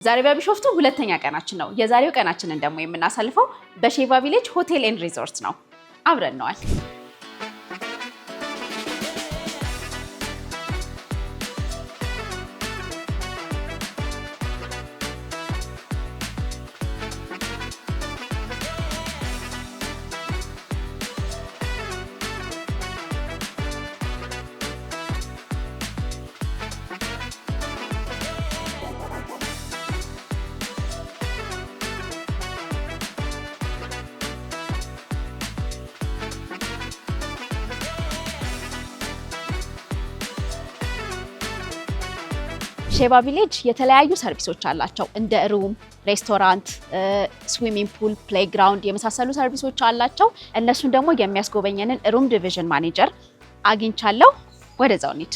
ዛሬ በቢሾፍቱ ሁለተኛ ቀናችን ነው። የዛሬው ቀናችንን ደግሞ የምናሳልፈው በሼባ ቪሌጅ ሆቴል ኤንድ ሪዞርት ነው። አብረን ነዋል። ሼባ ቪሌጅ የተለያዩ ሰርቪሶች አላቸው። እንደ ሩም፣ ሬስቶራንት፣ ስዊሚንግ ፑል፣ ፕሌይግራውንድ የመሳሰሉ ሰርቪሶች አላቸው። እነሱን ደግሞ የሚያስጎበኘንን ሩም ዲቪዥን ማኔጀር አግኝቻለሁ። ወደዛው እንሂድ።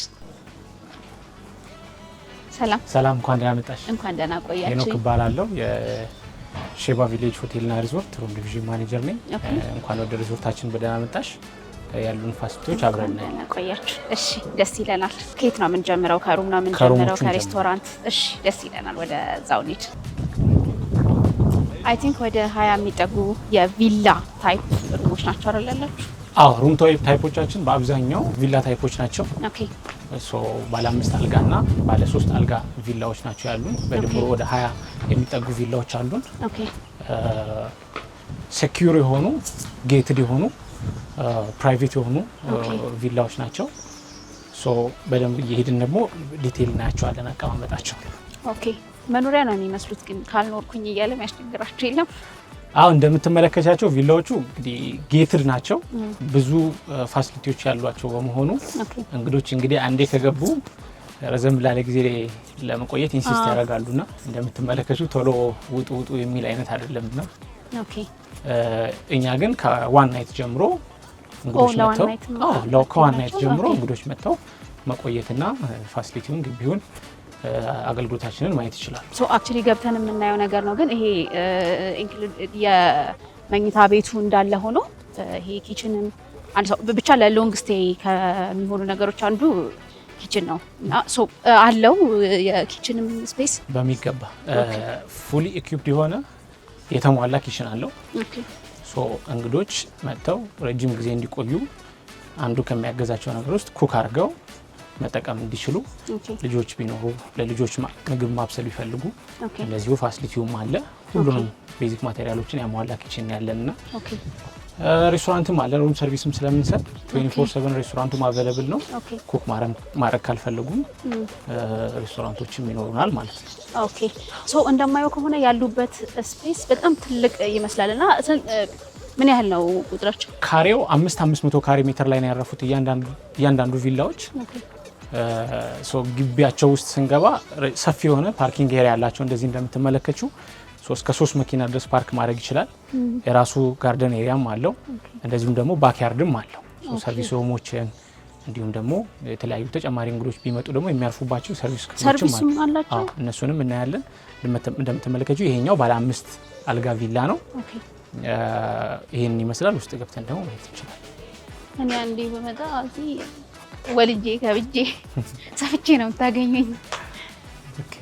ሰላም፣ እንኳን ደህና መጣሽ። እንኳን ደህና ቆያችሁ። ሄኖክ እባላለሁ። የሼባ ቪሌጅ ሆቴልና ሪዞርት ሩም ዲቪዥን ማኔጀር ነኝ። እንኳን ወደ ሪዞርታችን በደህና መጣሽ። ያሉን ፋሲሊቲዎች አብረን ነው ቆያችሁ። እሺ፣ ደስ ይለናል። ከየት ነው የምንጀምረው? ከሩም ነው የምንጀምረው? ከሬስቶራንት? እሺ፣ ደስ ይለናል። ወደ ዛው እንሂድ። አይ ቲንክ ወደ 20 የሚጠጉ የቪላ ታይፕ ሩሞች ናቸው አይደል ያላችሁ? አዎ፣ ሩም ታይፖቻችን በአብዛኛው ቪላ ታይፖች ናቸው። ኦኬ። ባለ 5 አልጋና ባለ 3 አልጋ ቪላዎች ናቸው ያሉን። በድምሩ ወደ 20 የሚጠጉ ቪላዎች አሉን። ኦኬ። ሴኩር የሆኑ ጌትድ የሆኑ ፕራይቬት የሆኑ ቪላዎች ናቸው። በደንብ እየሄድን ደግሞ ዲቴይል እናያቸዋለን አቀማመጣቸው። ኦኬ። መኖሪያ ነው የሚመስሉት፣ ግን ካልኖርኩኝ እያለ የሚያስቸግራቸው የለም? አዎ፣ እንደምትመለከቻቸው ቪላዎቹ እንግዲህ ጌትድ ናቸው። ብዙ ፋሲሊቲዎች ያሏቸው በመሆኑ እንግዶች እንግዲህ አንዴ ከገቡ ረዘም ላለ ጊዜ ለመቆየት ኢንሲስት ያደርጋሉና እንደምትመለከቱ ቶሎ ውጡ የሚል አይነት አይደለምና ኦኬ። እኛ ግን ከዋን ናይት ጀምሮ እንግዶች መጥተው መቆየትና ፋሲሊቲውን ግቢውን አገልግሎታችንን ማየት ይችላሉ። አክቹሊ ገብተን የምናየው ነገር ነው። ግን ይሄ የመኝታ ቤቱ እንዳለ ሆኖ ይሄ ኪችንም አንድ ሰው ብቻ ለሎንግ ስቴይ ከሚሆኑ ነገሮች አንዱ ኪችን ነው እና አለው የኪችንም ስፔስ በሚገባ ፉሊ ኢኩፕድ የሆነ የተሟላ ኪችን አለው። እንግዶች መጥተው ረጅም ጊዜ እንዲቆዩ አንዱ ከሚያገዛቸው ነገር ውስጥ ኩክ አድርገው መጠቀም እንዲችሉ፣ ልጆች ቢኖሩ ለልጆች ምግብ ማብሰል ቢፈልጉ እንደዚሁ ፋሲሊቲውም አለ። ሁሉንም ቤዚክ ማቴሪያሎችን ያሟላ ኪችን ያለንና ሬስቶራንትም አለ። ሩም ሰርቪስም ስለምንሰጥ 24/7 ሬስቶራንቱም አቬለብል ነው። ኩክ ማድረግ ካልፈለጉም ሬስቶራንቶችም ይኖሩናል ማለት ነው። ኦኬ። እንደማየው ከሆነ ያሉበት ስፔስ በጣም ትልቅ ይመስላልና ምን ያህል ነው ቁጥራቸው? ካሬው 500 ካሬ ሜትር ላይ ነው ያረፉት እያንዳንዱ ቪላዎች። ግቢያቸው ውስጥ ስንገባ ሰፊ የሆነ ፓርኪንግ ኤሪያ ያላቸው እንደዚህ እንደምትመለከችው እስከ 3 መኪና ድረስ ፓርክ ማድረግ ይችላል። የራሱ ጋርደን ኤሪያም አለው። እንደዚሁም ደግሞ ባክያርድም አለው። ሰርቪስ ሩሞችን እንዲሁም ደግሞ የተለያዩ ተጨማሪ እንግዶች ቢመጡ ደግሞ የሚያርፉባቸው ሰርቪስ ክፍሎችም አላቸው። እነሱንም እናያለን። እንደምትመለከችው ይሄኛው ባለ 5 አልጋ ቪላ ነው። ይሄን ይመስላል። ውስጥ ገብተን ደግሞ ማየት ይችላል። እኔ አንዴ በመጣ እዚህ ወልጄ ከብጄ ሰፍቼ ነው የምታገኙኝ። ኦኬ።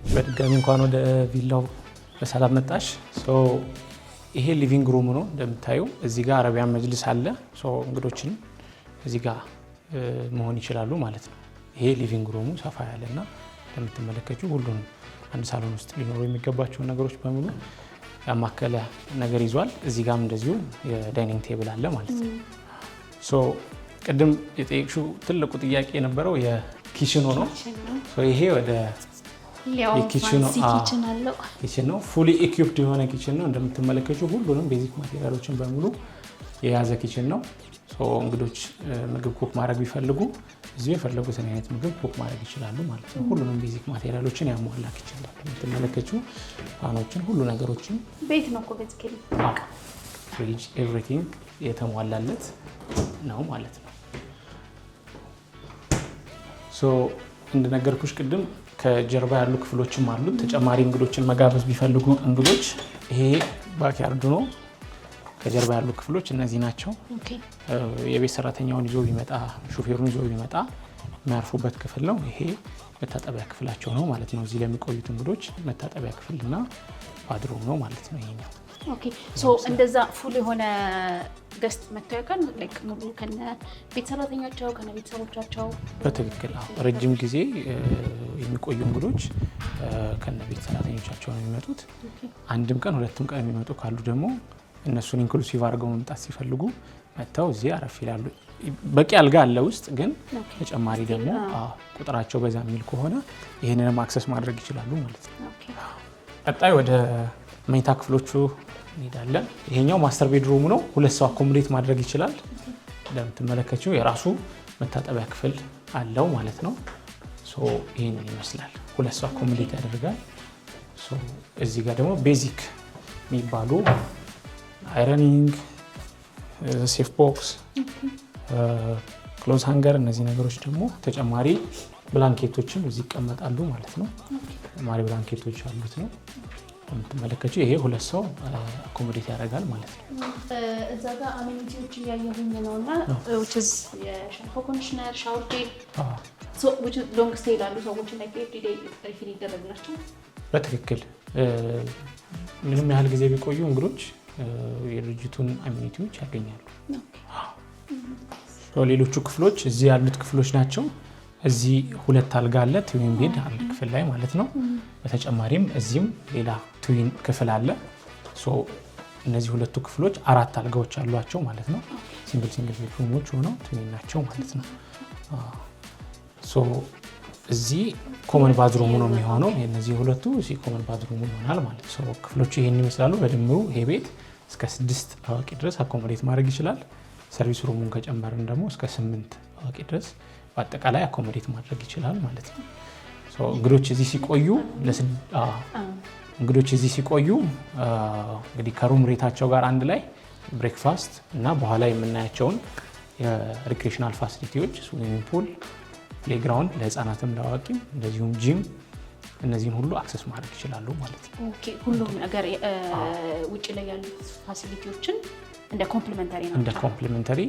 በድጋሚ እንኳን ወደ ቪላው በሰላም መጣሽ። ይሄ ሊቪንግ ሩም ነው እንደምታዩ። እዚህ ጋር አረቢያን መጅልስ አለ። ሶ እንግዶችን እዚህ ጋር መሆን ይችላሉ ማለት ነው። ይሄ ሊቪንግ ሩሙ ሰፋ ያለና እንደምትመለከቱ ሁሉንም አንድ ሳሎን ውስጥ ሊኖሩ የሚገባቸውን ነገሮች በሙሉ ያማከለ ነገር ይዟል። እዚህ ጋርም እንደዚሁ የዳይኒንግ ቴብል አለ ማለት ነው። ሶ ቅድም የጠየቅሽው ትልቁ ጥያቄ የነበረው የኪችኑ ነው። ሶ ይሄ ወደ ኪችኑ ነው። ፉሊ ኢኩፕድ የሆነ ኪችን ነው። እንደምትመለከቱ ሁሉንም ቤዚክ ማቴሪያሎችን በሙሉ የያዘ ኪችን ነው። ሶ እንግዶች ምግብ ኩክ ማድረግ ቢፈልጉ እዚህ የፈለጉትን አይነት ምግብ ኩክ ማድረግ ይችላሉ ማለት ነው። ሁሉንም ቤዚክ ማቴሪያሎችን ያሟላ ኪችን ነው። እንደምትመለከቱ ፋኖችን፣ ሁሉ ነገሮችን ቤት ነው እኮ ቤዚካሊ ፍሪጅ ኤቭሪቲንግ የተሟላለት ነው ማለት ነው። ሶ እንደነገርኩሽ ቅድም ከጀርባ ያሉ ክፍሎችም አሉ። ተጨማሪ እንግዶችን መጋበዝ ቢፈልጉ እንግዶች ይሄ ባክያርዱ ነው። ከጀርባ ያሉ ክፍሎች እነዚህ ናቸው። የቤት ሰራተኛውን ይዞ ቢመጣ፣ ሹፌሩን ይዞ ቢመጣ የሚያርፉበት ክፍል ነው። ይሄ መታጠቢያ ክፍላቸው ነው ማለት ነው። እዚህ ለሚቆዩት እንግዶች መታጠቢያ ክፍልና ባድሩም ነው ማለት ነው ይሄኛው። ኦኬ ሶ እንደዛ ፉል የሆነ ገስት መጥተው ያውቃል? ላይክ ሙሉ ከነ ቤት ሰራተኛቸው ከነ ቤተሰቦቻቸው? በትክክል ረጅም ጊዜ የሚቆዩ እንግዶች ከነ ቤት ሰራተኞቻቸው ነው የሚመጡት። አንድም ቀን ሁለትም ቀን የሚመጡ ካሉ ደግሞ እነሱን ኢንክሉሲቭ አድርገው መምጣት ሲፈልጉ መጥተው እዚህ አረፍ ይላሉ። በቂ አልጋ አለ ውስጥ፣ ግን ተጨማሪ ደግሞ ቁጥራቸው በዛ የሚል ከሆነ ይህንንም አክሰስ ማድረግ ይችላሉ ማለት ነው። ቀጣይ ወደ መኝታ ክፍሎቹ እንሄዳለን። ይሄኛው ማስተር ቤድሩሙ ነው። 2 ሰው አኮሞዴት ማድረግ ይችላል። እንደምትመለከቱ የራሱ መታጠቢያ ክፍል አለው ማለት ነው። ሶ ይሄንን ይመስላል። 2 ሰው አኮሞዴት ያደርጋል። ሶ እዚህ ጋር ደግሞ ቤዚክ የሚባሉ አይረኒንግ፣ ሴፍ ቦክስ፣ ክሎዝ ሃንገር፣ እነዚህ ነገሮች ደግሞ ተጨማሪ ብላንኬቶችን እዚህ ይቀመጣሉ ማለት ነው። ተጨማሪ ብላንኬቶች አሉት ነው የምትመለከቱ። ይሄ 2 ሰው አኮሞዴት ያደርጋል ማለት ነው። እዛ ጋር አሜኒቲዎች እያየሁኝ ነውና የሻምፖ ኮንዲሽነር፣ ሻወር ጄል ሎንግ ስቴይ ላሉ ሰዎች ላይ ኤቭሪዴይ ሪፊል ይደረግላቸው። በትክክል ምንም ያህል ጊዜ ቢቆዩ እንግዶች የድርጅቱን አሜኒቲዎች ያገኛሉ። ሌሎቹ ክፍሎች እዚህ ያሉት ክፍሎች ናቸው። እዚህ 2 አልጋ አለ፣ ትዊን ቤድ አንድ ክፍል ላይ ማለት ነው። በተጨማሪም እዚህም ሌላ ትዊን ክፍል አለ። ሶ እነዚህ 2ቱ ክፍሎች 4 አልጋዎች አሏቸው ማለት ነው። ሲንግል ቤድሩሞች ሆነው ትዊን ናቸው ማለት ነው። ሶ እዚህ ኮመን ባዝሩሙ ነው የሚሆነው። የነዚህ 2ቱ እዚህ ኮመን ባዝሩሙ ይሆናል ማለት ነው። ክፍሎቹ ይሄን ይመስላሉ። በድምሩ ይሄ ቤት እስከ 6 አዋቂ ድረስ አኮሞዴት ማድረግ ይችላል። ሰርቪስ ሩሙን ከጨመርን ደግሞ እስከ 8 አዋቂ ድረስ በአጠቃላይ አኮሞዴት ማድረግ ይችላል ማለት ነው። እንግዶች እዚህ ሲቆዩ እንግዲህ ከሩም ሬታቸው ጋር አንድ ላይ ብሬክፋስት እና በኋላ የምናያቸውን የሪክሬሽናል ፋሲሊቲዎች ስዊሚንግ ፑል፣ ፕሌግራውንድ ለህፃናትም ለአዋቂም እንደዚሁም ጂም፣ እነዚህን ሁሉ አክሰስ ማድረግ ይችላሉ ማለት ነው። ኦኬ ሁሉም ነገር ውጭ ላይ ያሉት ፋሲሊቲዎችን እንደ ኮምፕሊመንተሪ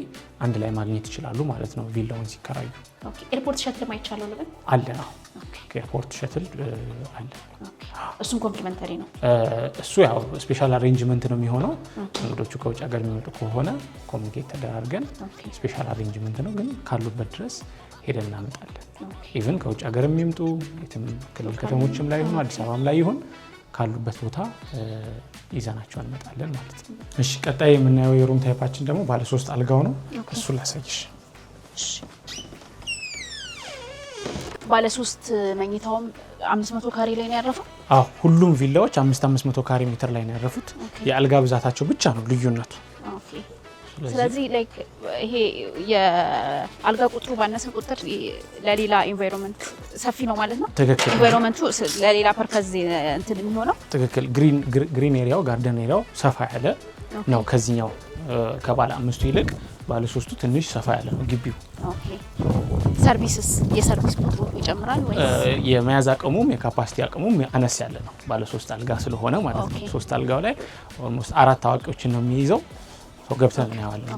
አንድ ላይ ማግኘት ይችላሉ ማለት ነው ቪላውን ሲከራዩ። ኦኬ ኤርፖርት ሸትል ማይቻለው ለምን አለ ነው? ኤርፖርት ሸትል አለ። እሱም ኮምፕሊመንተሪ ነው። እሱ ያው ስፔሻል አሬንጅመንት ነው የሚሆነው። እንግዶቹ ከውጭ ሀገር የሚመጡ ከሆነ ኮሚኒኬት ተደራርገን ስፔሻል አሬንጅመንት ነው፣ ግን ካሉበት ድረስ ሄደን እናመጣለን። ኢቭን ከውጭ ሀገር የሚምጡ የትም ክልል ከተሞችም ላይ ይሁን አዲስ አበባም ላይ ይሁን ካሉበት ቦታ ይዘናቸው እንመጣለን ማለት ነው። እሺ ቀጣይ የምናየው የሩም ታይፓችን ደግሞ ባለ 3 አልጋው ነው። እሱ ላሳይሽ። ባለ 3 መኝታውም 500 ካሬ ላይ ነው ያረፈው? አዎ ሁሉም ቪላዎች 500 ካሬ ሜትር ላይ ነው ያረፉት። የአልጋ ብዛታቸው ብቻ ነው ልዩነቱ። ኦኬ ስለዚህ ላይክ ይሄ የአልጋ ቁጥሩ ባነሰ ቁጥር ለሌላ ኢንቫይሮንመንት ሰፊ ነው ማለት ነው። ትክክል። ኢንቫይሮንመንቱ ለሌላ ፐርፐዝ እንትን የሚሆነው ትክክል። ግሪን ኤሪያው ጋርደን ኤሪያው ሰፋ ያለ ነው ከዚህኛው ከባለ 5ቱ ይልቅ ባለ 3ቱ ትንሽ ሰፋ ያለ ነው ግቢው። ኦኬ ሰርቪስስ የሰርቪስ ቁጥሩ ይጨምራል ወይ? የመያዝ አቅሙም የካፓሲቲ አቅሙም አነስ ያለ ነው ባለ 3 አልጋ ስለሆነ ማለት ነው። 3 አልጋው ላይ ኦልሞስት 4 አዋቂዎችን ነው የሚይዘው። ገብተን እናያለን።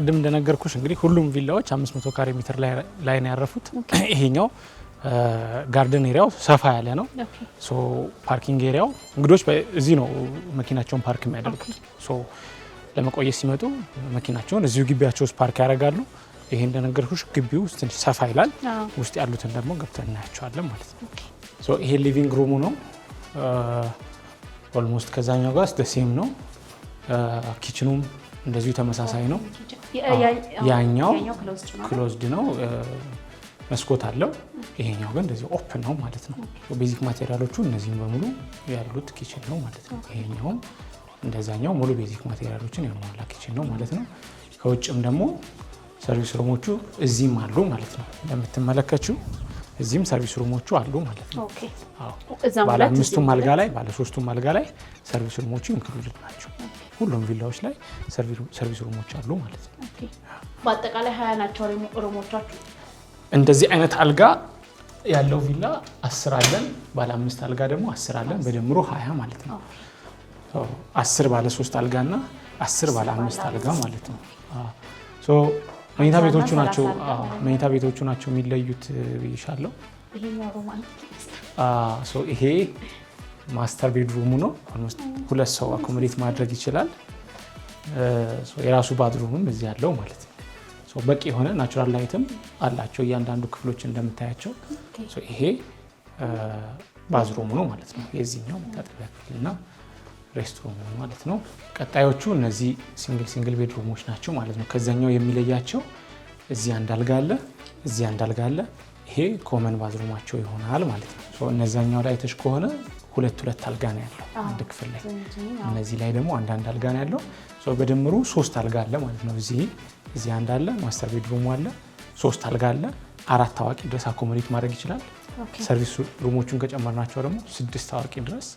ቅድም እንደነገርኩሽ እንግዲህ ሁሉም ቪላዎች 500 ካሬ ሜትር ላይ ነው ያረፉት። ይሄኛው ጋርደን ኤሪያው ሰፋ ያለ ነው። ሶ ፓርኪንግ ኤሪያው እንግዶች እዚህ ነው መኪናቸውን ፓርክ የሚያደርጉት። ሶ ለመቆየት ሲመጡ መኪናቸውን እዚሁ ግቢያቸው ውስጥ ፓርክ ያደርጋሉ። ይሄ እንደነገርኩሽ ግቢው ውስጥ ትንሽ ሰፋ ይላል። ውስጥ ያሉትን ደግሞ ገብተን እናያቸዋለን ማለት ነው። ሶ ይሄ ሊቪንግ ሩሙ ነው። ኦልሞስት ከዛኛው ጋር ደሴም ነው። ኪችኑም እንደዚሁ ተመሳሳይ ነው። ያኛው ክሎዝድ ነው፣ መስኮት አለው። ይሄኛው ግን እንደዚህ ኦፕን ነው ማለት ነው። ቤዚክ ማቴሪያሎቹ እነዚህም በሙሉ ያሉት ኪችን ነው ማለት ነው። ይሄኛውም እንደዛኛው ሙሉ ቤዚክ ማቴሪያሎችን ያሟላ ኪችን ነው ማለት ነው። ከውጭም ደግሞ ሰርቪስ ሩሞቹ እዚህም አሉ ማለት ነው። እንደምትመለከችው እዚህም ሰርቪስ ሩሞቹ አሉ ማለት ነው። ባለ 5ቱም አልጋ ላይ ባለ 3ቱም አልጋ ላይ ሰርቪስ ሩሞቹ ኢንክሉድድ ናቸው። ሁሉም ቪላዎች ላይ ሰርቪስ ሩሞች አሉ ማለት ነው። በአጠቃላይ 20 ናቸው ሩሞቻችሁ። እንደዚህ አይነት አልጋ ያለው ቪላ 10 አለን። ባለ 5 አልጋ ደግሞ 10 አለን። በድምሩ 20 ማለት ነው። 10 ባለ 3 አልጋ እና 10 ባለ 5 አልጋ ማለት ነው። ሶ መኝታ ቤቶቹ ናቸው የሚለዩት ብዬሻለሁ። ይሄ ማስተር ቤድሩሙ ነው። ኦልሞስት 2 ሰው አኮሞዴት ማድረግ ይችላል። የራሱ ባዝሩምም እዚህ ያለው ማለት ነው። በቂ የሆነ ናቹራል ላይትም አላቸው እያንዳንዱ ክፍሎች እንደምታያቸው። ይሄ ባዝሩሙ ነው ማለት ነው። የዚህኛው መታጠቢያ ክፍልና ሬስትሩም ማለት ነው። ቀጣዮቹ እነዚህ ሲንግል ቤድሩሞች ናቸው ማለት ነው። ከዛኛው የሚለያቸው እዚህ አንድ አልጋ አለ፣ እዚህ አንድ አልጋ አለ። ይሄ ኮመን ባዝሩማቸው ይሆናል ማለት ነው። እነዛኛው ላይ ተሽ ከሆነ 2 አልጋ ነው ያለው አንድ ክፍል ላይ። እነዚህ ላይ ደግሞ አንድ አልጋ ነው ያለው። በድምሩ 3 አልጋ አለ ማለት ነው። እዚህ አንድ አለ፣ ማስተር ቤድሩሙ አለ፣ 3 አልጋ አለ። 4 አዋቂ ድረስ አኮሞዴት ማድረግ ይችላል። ሰርቪስ ሩሞቹን ከጨመርናቸው ደግሞ 6 አዋቂ ድረስ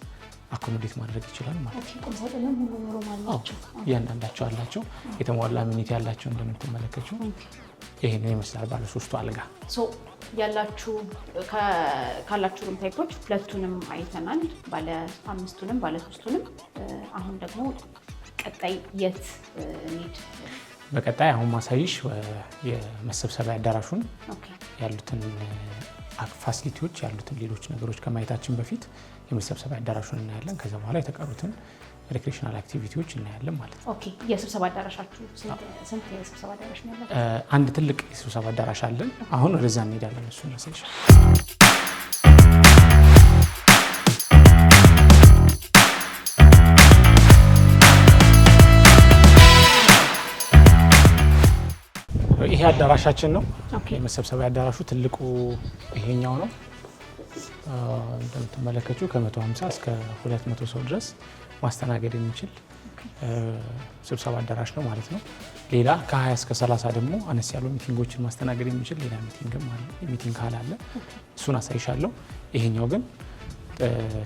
አኮሞዴት ማድረግ ይችላል ማለት ነው። እያንዳንዳቸው አላቸው የተሟላ አሚኒቲ ያላቸው እንደምትመለከችው ይሄን ይመስላል ባለ 3ቱ አልጋ። ካላችሁ ሩም ታይፖች 2ቱንም አይተናል፣ ባለ 5ቱንም ባለ 3ቱንም። አሁን ደግሞ ቀጣይ የት እንሂድ? በቀጣይ አሁን ማሳይሽ የመሰብሰቢያ አዳራሹን ያሉትን ፋሲሊቲዎች ያሉትን ሌሎች ነገሮች ከማየታችን በፊት የመሰብሰቢያ አዳራሹን እናያለን። ከዛ በኋላ የተቀሩትን ሪክሬሽናል አክቲቪቲዎች እናያለን ማለት ነው። የስብሰባ አዳራሻችሁ ስንት የስብሰባ አዳራሽ ነው ያለው? አንድ ትልቅ የስብሰባ አዳራሽ አለን። አሁን ወደዛ እንሄዳለን። እሱ መስልሽ ይሄ አዳራሻችን ነው። የመሰብሰቢያ አዳራሹ ትልቁ ይሄኛው ነው። እንደምትመለከቱት ከ150 እስከ 200 ሰው ድረስ ማስተናገድ የሚችል ስብሰባ አዳራሽ ነው ማለት ነው። ሌላ ከ20 እስከ 30 ደግሞ አነስ ያሉ ሚቲንጎችን ማስተናገድ የሚችል ሌላ ሚቲንግ ሀል አለ። እሱን አሳይሻለሁ። ይሄኛው ግን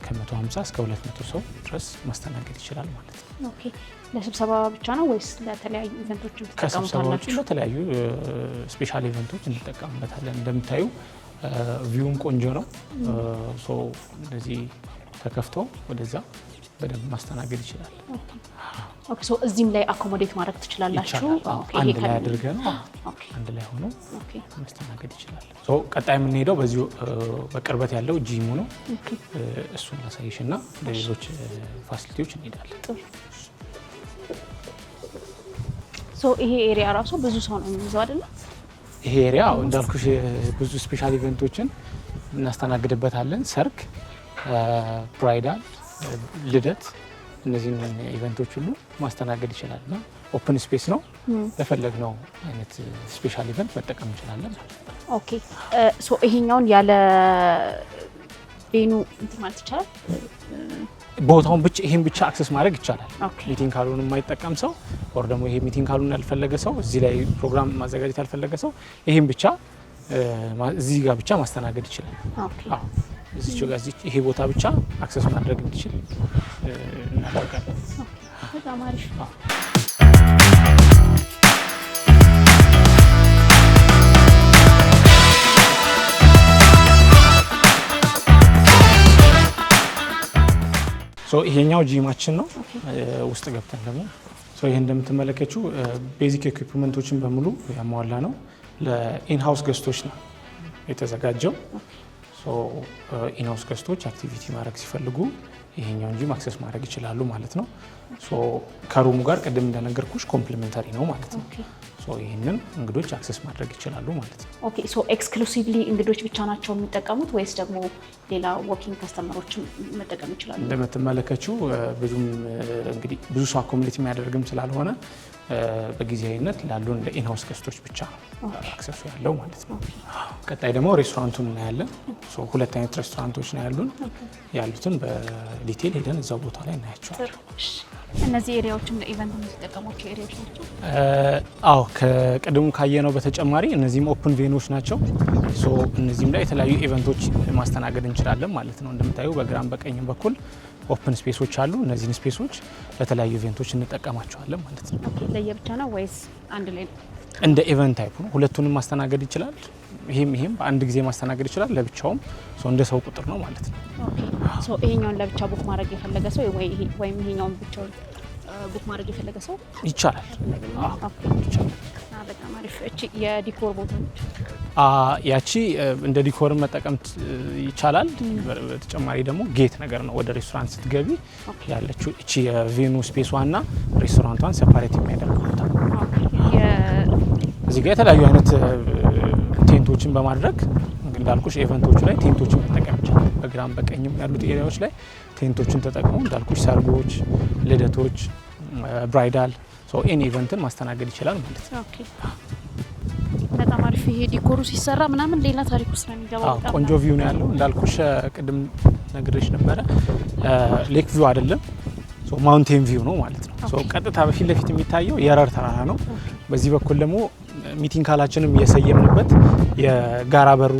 ከ150 እስከ 200 ሰው ድረስ ማስተናገድ ይችላል ማለት ነው። ለስብሰባ ብቻ ነው ወይስ ለተለያዩ ኢቨንቶች ከስብሰባዎቹ ለተለያዩ ስፔሻል ኢቨንቶች እንጠቀምበታለን። እንደምታዩ ቪውም ቆንጆ ነው። እንደዚህ ተከፍቶ ወደዛ በደንብ ማስተናገድ ይችላል። እዚህም ላይ አኮሞዴት ማድረግ ትችላላችሁ። አንድ ላይ አድርገን አንድ ላይ ሆኖ ማስተናገድ ይችላል። ቀጣይ የምንሄደው በዚሁ በቅርበት ያለው ጂሙ ነው። እሱን ላሳይሽ እና ለሌሎች ፋሲሊቲዎች እንሄዳለን። ይሄ ኤሪያ ራሱ ብዙ ሰው ነው የሚይዘው አይደለ? ይሄ ኤሪያ እንዳልኩሽ ብዙ ስፔሻል ኢቨንቶችን እናስተናግድበታለን። ሰርግ፣ ብራይዳል፣ ልደት፣ እነዚህን ኢቨንቶች ሁሉ ማስተናገድ ይችላል እና ኦፕን ስፔስ ነው። ለፈለግነው አይነት ስፔሻል ኢቨንት መጠቀም እንችላለን። ይሄኛውን ያለ ቬኑ ማለት ይቻላል። ቦታውን ብቻ ይሄን ብቻ አክሰስ ማድረግ ይቻላል። ሚቲንግ ካሉን የማይጠቀም ሰው ወር ደግሞ ይሄ ሚቲንግ ካሉን ያልፈለገ ሰው እዚህ ላይ ፕሮግራም ማዘጋጀት ያልፈለገ ሰው ይሄን ብቻ እዚህ ጋር ብቻ ማስተናገድ ይችላል። እዚች ጋር ይሄ ቦታ ብቻ አክሰስ ማድረግ እንዲችል እናደርጋለን። በጣም አሪፍ። ይሄኛው ጂማችን ነው። ውስጥ ገብተን ደግሞ ሶ ይሄ እንደምትመለከቱው ቤዚክ ኢኩዊፕመንቶችን በሙሉ ያሟላ ነው። ለኢንሃውስ ገስቶች ነው የተዘጋጀው። ሶ ኢንሃውስ ገስቶች አክቲቪቲ ማድረግ ሲፈልጉ ይሄኛውን ጂም አክሰስ ማድረግ ይችላሉ ማለት ነው። ሶ ከሩሙ ጋር ቅድም እንደነገርኩሽ ኮምፕሊሜንታሪ ነው ማለት ነው። ሶ ይሄንን እንግዶች አክሰስ ማድረግ ይችላሉ ማለት ነው። ኦኬ ሶ ኤክስክሉሲቭሊ እንግዶች ብቻ ናቸው የሚጠቀሙት ወይስ ደግሞ ሌላ ወኪንግ ከስተመሮች መጠቀም ይችላሉ? እንደምትመለከቱው ብዙም እንግዲህ ብዙ ሰው አኮሞዴት የሚያደርግም ስላልሆነ በጊዜያዊነት ላሉን ለኢንሃውስ ገስቶች ብቻ አክሰሱ ያለው ማለት ነው። ቀጣይ ደግሞ ሬስቶራንቱን እናያለን። ሶ ሁለት አይነት ሬስቶራንቶች ነው ያሉትን በዲቴል ሄደን እዛው ቦታ ላይ እናያቸዋለን። እነዚህ ኤሪያዎችን ለኢቨንት የሚጠቀሟቸው ኤሪያዎች ናቸው? አዎ ከቅድሙ ካየነው በተጨማሪ እነዚህም ኦፕን ቬኖች ናቸው። ሶ እነዚህም ላይ የተለያዩ ኢቨንቶች ማስተናገድ እንችላለን ማለት ነው። እንደምታዩ በግራም በቀኝም በኩል ኦፕን ስፔሶች አሉ። እነዚህን ስፔሶች ለተለያዩ ኢቨንቶች እንጠቀማቸዋለን ማለት ነው። ለየብቻ ነው ወይስ አንድ ላይ? እንደ ኢቨንት ታይፑ ነው። ሁለቱንም ማስተናገድ ይችላል። ይሄም በአንድ ጊዜ ማስተናገድ ይችላል። ለብቻውም እንደ ሰው ቁጥር ነው ማለት ነው። ሶ ይሄኛውን ለብቻ ቡክ ማድረግ የፈለገ ሰው ወይም ይሄኛውን ብቻውን ቡክ ማድረግ የፈለገ ሰው ይቻላል። ይቻላል። በጣም አሪፍ። እቺ የዲኮር ቦታ ነች። ያቺ እንደ ዲኮር መጠቀም ይቻላል። በተጨማሪ ደግሞ ጌት ነገር ነው። ወደ ሬስቶራንት ስትገቢ ያለችው እቺ የቬኑ ስፔስ ዋና ሬስቶራንቷን ሴፓሬት የሚያደርግ ቦታ። እዚህ ጋር የተለያዩ አይነት ቴንቶችን በማድረግ እንዳልኩሽ ኢቨንቶቹ ላይ ቴንቶችን መጠቀም ይቻላል። በግራም በቀኝም ያሉት ኤሪያዎች ላይ ቴንቶችን ተጠቅሞ እንዳልኩሽ ሰርጎች፣ ልደቶች፣ ብራይዳል ኤኒ ኢቨንትን ማስተናገድ ይችላል ማለት ነው። ኦኬ በጣም አሪፍ። ይሄ ዲኮሩ ሲሰራ ምናምን ሌላ ታሪክ ውስጥ ነው የሚገባው። ቆንጆ ቪው ነው ያለው። እንዳልኩሽ ቅድም ነግሬሽ ነበረ ሌክ ቪው አይደለም፣ ማውንቴን ቪው ነው ማለት ነው። ቀጥታ በፊት ለፊት የሚታየው የረር ተራራ ነው። በዚህ በኩል ደግሞ ሚቲንግ ካላችንም የሰየምንበት የጋራ በሩ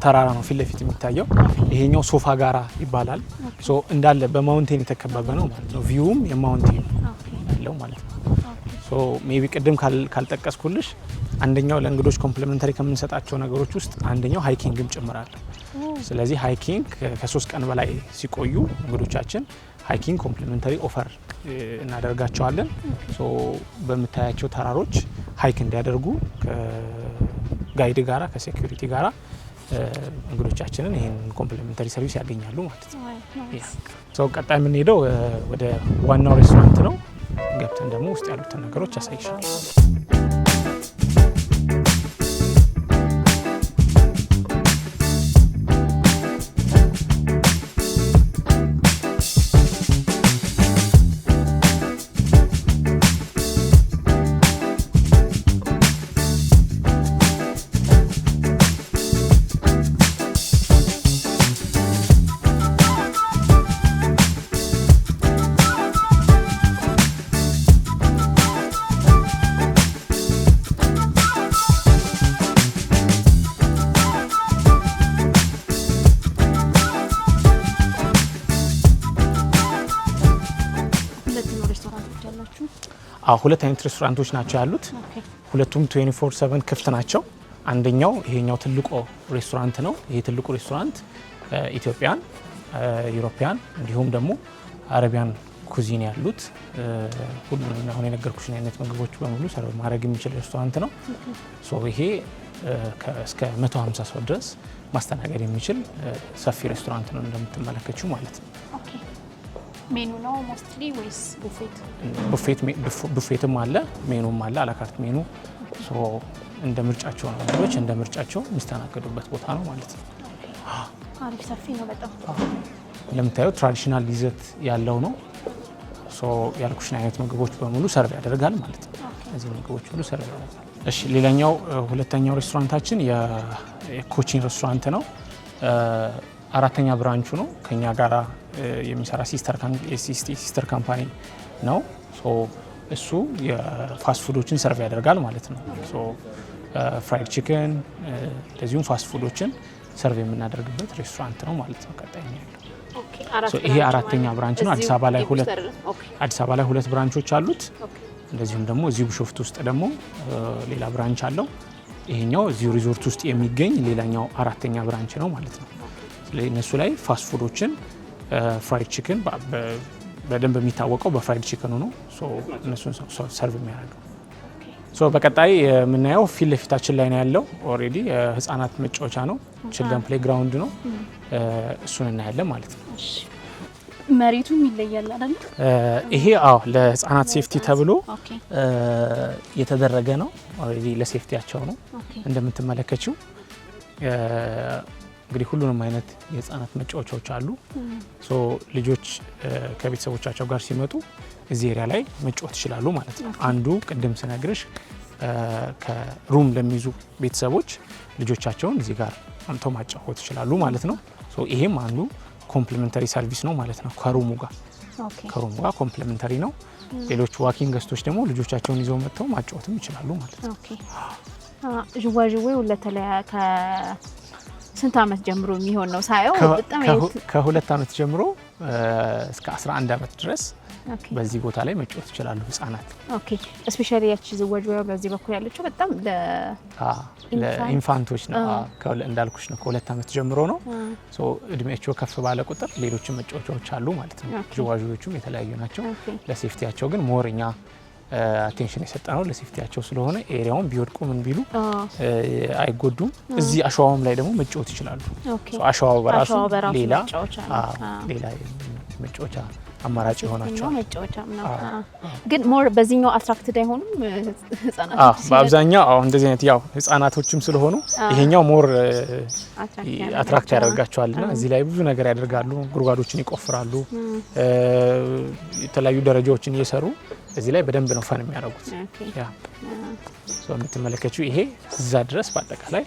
ተራራ ነው ፊት ለፊት የሚታየው። ይሄኛው ሶፋ ጋራ ይባላል። እንዳለ በማውንቴን የተከበበ ነው ማለት ነው። ቪውም የማውንቴን ያለው ማለት ነው። ሜቢ ቅድም ካልጠቀስኩልሽ አንደኛው ለእንግዶች ኮምፕሊመንታሪ ከምንሰጣቸው ነገሮች ውስጥ አንደኛው ሃይኪንግም ጭምራል። ስለዚህ ሃይኪንግ ከ3 ቀን በላይ ሲቆዩ እንግዶቻችን ሃይኪንግ ኮምፕሊመንታሪ ኦፈር እናደርጋቸዋለን። በምታያቸው ተራሮች ሃይክ እንዲያደርጉ ከጋይድ ጋራ ከሴኩሪቲ ጋራ እንግዶቻችንን ይህን ኮምፕሊመንታሪ ሰርቪስ ያገኛሉ ማለት ነው። ቀጣይ የምንሄደው ወደ ዋናው ሬስቶራንት ነው። ገብተን ደግሞ ውስጥ ያሉትን ነገሮች ያሳይሻል። ሁለት አይነት ሬስቶራንቶች ናቸው ያሉት። ሁለቱም 24/7 ክፍት ናቸው። አንደኛው ይሄኛው ትልቁ ሬስቶራንት ነው። ይሄ ትልቁ ሬስቶራንት ኢትዮጵያን፣ ዩሮፒያን እንዲሁም ደግሞ አረቢያን ኩዚን ያሉት ሁሉንም አሁን የነገርኩሽን አይነት ምግቦች በሙሉ ሰርቭ ማድረግ የሚችል ሬስቶራንት ነው። ይሄ እስከ 150 ሰው ድረስ ማስተናገድ የሚችል ሰፊ ሬስቶራንት ነው እንደምትመለከቱው ማለት ነው። ሜኑ ነው ሞስትሊ ወይስ ቡፌት? ቡፌትም አለ፣ ሜኑም አለ፣ አላካርት ሜኑ። እንደ ምርጫቸው ነው፣ እንግዶች እንደ ምርጫቸው የሚስተናገዱበት ቦታ ነው ማለት ነው። አሪፍ ሰፊ ነው በጣም። እንደምታዩት ትራዲሽናል ይዘት ያለው ነው። ያልኩሽን አይነት ምግቦች በሙሉ ሰርቭ ያደርጋል ማለት ነው። እዚህ ምግቦች ሁሉ ሰርቭ ያደርጋል። እሺ፣ ሌላኛው ሁለተኛው ሬስቶራንታችን የኮቺን ሬስቶራንት ነው። አራተኛ ብራንቹ ነው። ከኛ ጋራ የሚሰራ ሲስተር ካምፓኒ ነው። እሱ የፋስት ፉዶችን ሰርቭ ያደርጋል ማለት ነው። ፍራይድ ቺክን እንደዚሁም ፋስት ፉዶችን ሰርቭ የምናደርግበት ሬስቶራንት ነው ማለት ነው። ቀጣይ ያለው ይሄ አራተኛ ብራንች ነው። አዲስ አበባ ላይ ሁለት ብራንቾች አሉት። እንደዚሁም ደግሞ እዚሁ ቢሾፍቱ ውስጥ ደግሞ ሌላ ብራንች አለው። ይሄኛው እዚሁ ሪዞርት ውስጥ የሚገኝ ሌላኛው አራተኛ ብራንች ነው ማለት ነው። ስለዚህ እነሱ ላይ ፋስት ፉዶችን ፍራይድ ቺክን በደንብ የሚታወቀው በፍራይድ ቺክኑ ነው። ሶ እነሱን ሰርቭ የሚያደርገው ሶ በቀጣይ የምናየው ፊት ለፊታችን ላይ ነው ያለው። ኦሬዲ ህፃናት መጫወቻ ነው፣ ችልድረን ፕሌይ ግራውንድ ነው። እሱን እናያለን ማለት ነው። መሬቱም ይለያል አይደል? ይሄ ለህፃናት ሴፍቲ ተብሎ የተደረገ ነው። ኦሬዲ ለሴፍቲያቸው ነው። እንደምትመለከችው እንግዲህ ሁሉንም አይነት የህፃናት መጫወቻዎች አሉ። ሶ ልጆች ከቤተሰቦቻቸው ጋር ሲመጡ እዚህ ኤሪያ ላይ መጫወት ይችላሉ ማለት ነው። አንዱ ቅድም ስነግርሽ ከሩም ለሚይዙ ቤተሰቦች ልጆቻቸውን እዚህ ጋር አምተው ማጫወት ይችላሉ ማለት ነው። ሶ ይሄም አንዱ ኮምፕሊመንተሪ ሰርቪስ ነው ማለት ነው። ከሩሙ ጋር ኮምፕሊመንተሪ ነው። ሌሎች ዋኪንግ ገስቶች ደግሞ ልጆቻቸውን ይዘው መጥተው ማጫወትም ይችላሉ ማለት ነው። ዥዋዥዌው ስንት ዓመት ጀምሮ የሚሆን ነው ሳየው? በጣም ከ2 ዓመት ጀምሮ እስከ 11 ዓመት ድረስ በዚህ ቦታ ላይ መጫወት ይችላሉ ህፃናት። ኦኬ ስፔሻሊ ያቺ ዥዋዥዌው በዚህ በኩል ያለችው በጣም ለኢንፋንቶች ነው። እንዳልኩሽ ነው ከ2 ዓመት ጀምሮ ነው። ሶ እድሜያቸው ከፍ ባለ ቁጥር ሌሎችም መጫወቻዎች አሉ ማለት ነው። ዥዋዥዌዎቹም የተለያዩ ናቸው። ለሴፍቲያቸው ግን ሞርኛ አቴንሽን የሰጠነው ለሴፍቲያቸው ስለሆነ ኤሪያውን ቢወድቁ ምን ቢሉ አይጎዱም። እዚህ አሸዋውም ላይ ደግሞ መጫወት ይችላሉ። አሸዋው በራሱ ሌላ መጫወቻ አማራጭ ይሆናቸዋል። ግን ሞር በዚህኛው አትራክትድ አይሆኑም ህፃናቶች? በአብዛኛው እንደዚህ አይነት ህፃናቶችም ስለሆኑ ይሄኛው ሞር አትራክት ያደርጋቸዋልና እዚህ ላይ ብዙ ነገር ያደርጋሉ። ጉድጓዶችን ይቆፍራሉ፣ የተለያዩ ደረጃዎችን እየሰሩ እዚህ ላይ በደንብ ነው ፈን የሚያደርጉት። ሶ የምትመለከችው ይሄ እዛ ድረስ በአጠቃላይ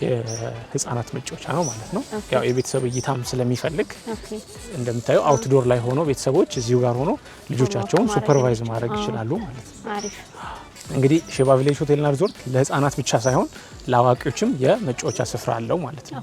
የህፃናት መጫወቻ ነው ማለት ነው። ያው የቤተሰብ እይታም ስለሚፈልግ እንደምታዩ አውትዶር ላይ ሆኖ ቤተሰቦች እዚሁ ጋር ሆኖ ልጆቻቸውን ሱፐርቫይዝ ማድረግ ይችላሉ ማለት ነው። አሪፍ። እንግዲህ ሼባ ቪሌጅ ሆቴልና ሪዞርት ለህፃናት ብቻ ሳይሆን ለአዋቂዎችም የመጫወቻ ስፍራ አለው ማለት ነው።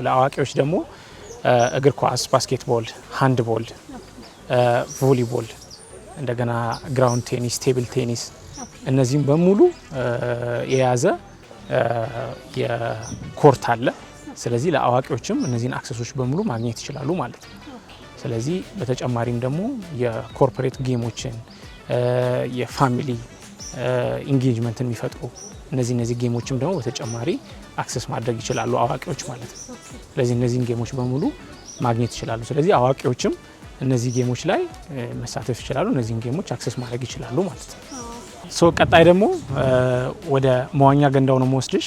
ለአዋቂዎች ደግሞ እግር ኳስ፣ ባስኬትቦል፣ ሃንድቦል፣ ቮሊቦል፣ እንደገና ግራውንድ ቴኒስ፣ ቴብል ቴኒስ እነዚህም በሙሉ የያዘ የኮርት አለ። ስለዚህ ለአዋቂዎችም እነዚህን አክሰሶች በሙሉ ማግኘት ይችላሉ ማለት ነው። ስለዚህ በተጨማሪም ደግሞ የኮርፖሬት ጌሞችን የፋሚሊ ኢንጌጅመንትን የሚፈጥሩ እነዚህ ጌሞችም ደግሞ በተጨማሪ አክሰስ ማድረግ ይችላሉ አዋቂዎች ማለት ነው። ስለዚህ እነዚህን ጌሞች በሙሉ ማግኘት ይችላሉ። ስለዚህ አዋቂዎችም እነዚህ ጌሞች ላይ መሳተፍ ይችላሉ፣ እነዚህን ጌሞች አክሰስ ማድረግ ይችላሉ ማለት ነው። ሶ ቀጣይ ደግሞ ወደ መዋኛ ገንዳው ነው የምወስድሽ።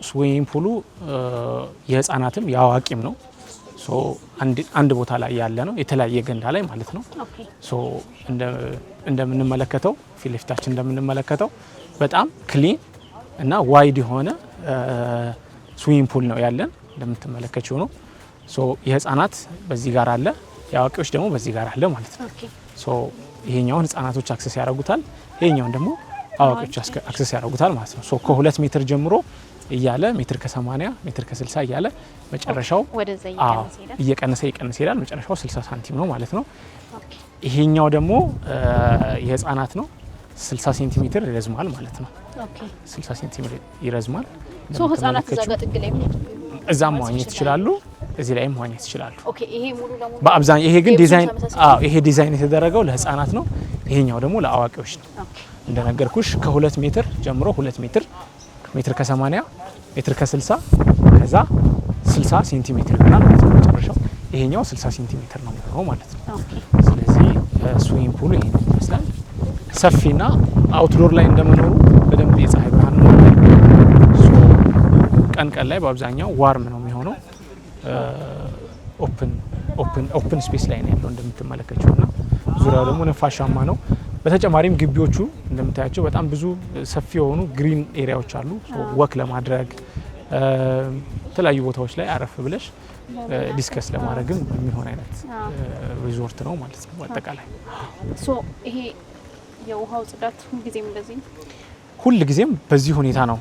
ስዊሚንግ ፑሉ የህፃናትም የአዋቂም ነው። አንድ ቦታ ላይ ያለ ነው፣ የተለያየ ገንዳ ላይ ማለት ነው። እንደምንመለከተው ፊት ለፊታችን እንደምንመለከተው በጣም ክሊን እና ዋይድ የሆነ ስዊሚንግ ፑል ነው ያለን። እንደምትመለከችው ነው። የህፃናት በዚህ ጋር አለ፣ የአዋቂዎች ደግሞ በዚህ ጋር አለ ማለት ነው። ይሄኛውን ህፃናቶች አክሰስ ያደርጉታል፣ ይሄኛውን ደግሞ አዋቂዎች አክሰስ ያደርጉታል ማለት ነው። ከ2 ሜትር ጀምሮ እያለ ሜትር ከ80 ሜትር ከ60 እያለ መጨረሻው እየቀነሰ ይሄዳል። መጨረሻው 60 ሳንቲም ነው ማለት ነው። ይሄኛው ደግሞ የህፃናት ነው። 60 ሴንቲሜትር ይረዝማል ማለት ነው። 60 ሴንቲሜትር ይረዝማል። ህፃናት እዛ ጋር ጥግ ላይ እዛም መዋኘት ይችላሉ፣ እዚህ ላይም መዋኘት ይችላሉ። በአብዛኛው ይሄ ግን ዲዛይን የተደረገው ለህፃናት ነው። ይሄኛው ደግሞ ለአዋቂዎች ነው። እንደነገርኩሽ ከ2 ሜትር ጀምሮ 2 ሜትር ሜትር ከ80 ሜትር ከ60 ከዛ 60 ሴንቲሜትር ይሆናል ማለት ነው። መጨረሻው ይሄኛው 60 ሴንቲሜትር ነው የሚሆነው ማለት ነው። ስለዚህ ስዊሚንግ ፑሉ ይሄን ይመስላል። ሰፊና አውትዶር ላይ እንደመኖሩ በደንብ የፀሐይ ብርሃን ነው። ቀን ላይ በአብዛኛው ዋርም ነው የሚሆነው። ኦፕን ስፔስ ላይ ነው ያለው እንደምትመለከቱና ዙሪያው ደግሞ ነፋሻማ ነው። በተጨማሪም ግቢዎቹ እንደምታያቸው በጣም ብዙ ሰፊ የሆኑ ግሪን ኤሪያዎች አሉ። ወክ ለማድረግ የተለያዩ ቦታዎች ላይ አረፍ ብለሽ ዲስከስ ለማድረግም የሚሆን አይነት ሪዞርት ነው ማለት ነው። አጠቃላይ ይሄ የውሃው ጽዳት ሁልጊዜም እንደዚህ ሁልጊዜም በዚህ ሁኔታ ነው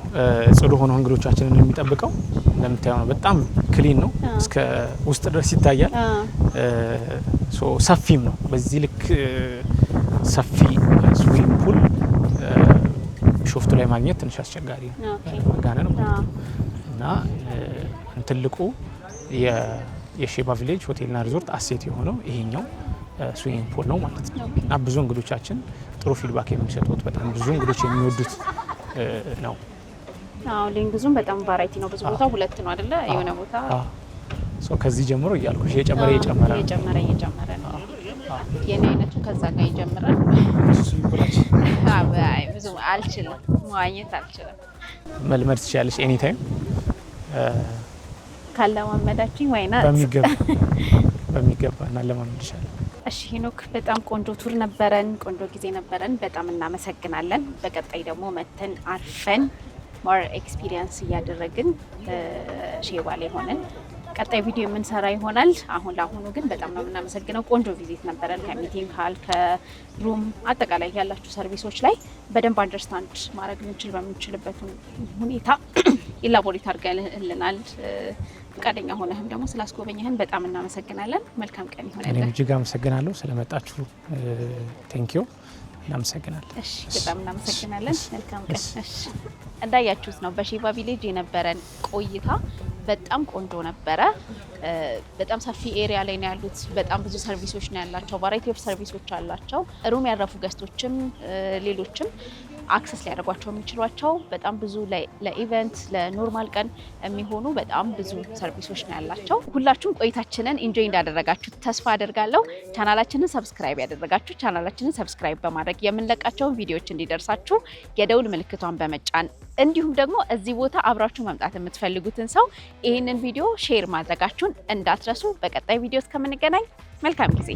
ጽዱ ሆኖ እንግዶቻችንን የሚጠብቀው። እንደምታየው ነው፣ በጣም ክሊን ነው፣ እስከ ውስጥ ድረስ ይታያል። ሰፊም ነው። በዚህ ልክ ሰፊ ስዊሚንግ ፑል ሾፍቱ ላይ ማግኘት ትንሽ አስቸጋሪ ነው፣ መጋነን ማለት ነው። እና ትልቁ የሼባ ቪሌጅ ሆቴልና ሪዞርት አሴት የሆነው ይሄኛው ስዊሚንግ ፑል ነው ማለት ነው። እና ብዙ እንግዶቻችን ጥሩ ፊድባክ የሚሰጡት በጣም ብዙ እንግዶች የሚወዱት ነው። ሌንግዙም በጣም ቫራይቲ ነው። ብዙ ቦታ ሁለት ነው አይደለ? የሆነ ቦታ ከዚህ ጀምሮ እያልኩሽ እየጨመረ ነው። የኔ አይነቱ ከዛ ጋር ይጀምራል። ብዙ አልችልም፣ መዋኘት አልችልም። መልመድ ትችላለሽ ኤኒ ታይም ካለማመዳችኝ ወይና በሚገባ እናለማመድሻለን። እሺ ሄኖክ፣ በጣም ቆንጆ ቱር ነበረን፣ ቆንጆ ጊዜ ነበረን። በጣም እናመሰግናለን። በቀጣይ ደግሞ መተን አርፈን ሞር ኤክስፒሪየንስ እያደረግን ሼባ ላይ ሆነን ቀጣይ ቪዲዮ የምንሰራ ይሆናል። አሁን ለአሁኑ ግን በጣም ነው የምናመሰግነው። ቆንጆ ቪዚት ነበረን። ከሚቲንግ ሀል ከሩም አጠቃላይ ያላችሁ ሰርቪሶች ላይ በደንብ አንደርስታንድ ማድረግ በምንችልበት ሁኔታ ኢላቦሬት አድርገህልናል። ፈቃደኛ ሆነህም ደግሞ ስላስጎበኘህን በጣም እናመሰግናለን። መልካም ቀን ይሆንልን። እኔም እጅግ አመሰግናለሁ ስለመጣችሁ። ቴንኪዩ። እናመሰግናለን። እሺ፣ በጣም እናመሰግናለን። መልካም ቀን። እሺ፣ እንዳያችሁት ነው በሼባ ቪሌጅ የነበረን ቆይታ በጣም ቆንጆ ነበረ። በጣም ሰፊ ኤሪያ ላይ ነው ያሉት። በጣም ብዙ ሰርቪሶች ነው ያላቸው። ቫራይቲ ኦፍ ሰርቪሶች አላቸው። ሩም ያረፉ ገስቶችም ሌሎችም አክሰስ ሊያደርጓቸው የሚችሏቸው በጣም ብዙ ለኢቨንት ለኖርማል ቀን የሚሆኑ በጣም ብዙ ሰርቪሶች ነው ያላቸው። ሁላችሁም ቆይታችንን ኢንጆይ እንዳደረጋችሁ ተስፋ አደርጋለሁ። ቻናላችንን ሰብስክራይብ ያደረጋችሁ ቻናላችንን ሰብስክራይብ በማድረግ የምንለቃቸውን ቪዲዮዎች እንዲደርሳችሁ የደውል ምልክቷን በመጫን እንዲሁም ደግሞ እዚህ ቦታ አብራችሁ መምጣት የምትፈልጉትን ሰው ይህንን ቪዲዮ ሼር ማድረጋችሁን እንዳትረሱ። በቀጣይ ቪዲዮ እስከምንገናኝ መልካም ጊዜ